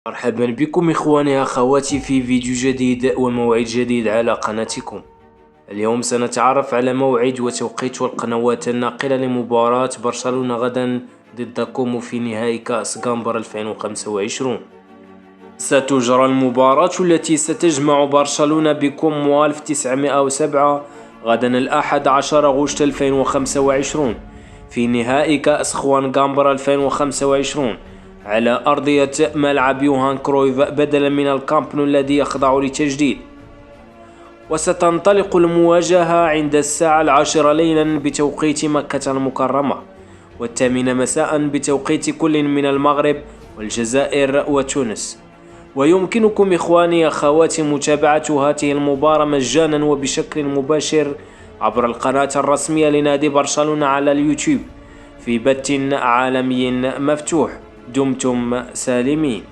مرحبا بكم إخواني أخواتي في فيديو جديد وموعد جديد على قناتكم. اليوم سنتعرف على موعد وتوقيت والقنوات الناقلة لمباراة برشلونة غدا ضد كومو في نهائي كأس غامبر 2025. ستجرى المباراة التي ستجمع برشلونة بكومو 1907 غدا الأحد 10 غشت 2025 في نهائي كأس خوان غامبر 2025 على أرضية ملعب يوهان كرويف بدلا من الكامب نو الذي يخضع لتجديد. وستنطلق المواجهة عند الساعة 10 ليلا بتوقيت مكة المكرمة، و8 مساء بتوقيت كل من المغرب والجزائر وتونس. ويمكنكم إخواني أخواتي متابعة هذه المباراة مجانا وبشكل مباشر عبر القناة الرسمية لنادي برشلونة على اليوتيوب في بث عالمي مفتوح. دمتم سالمين.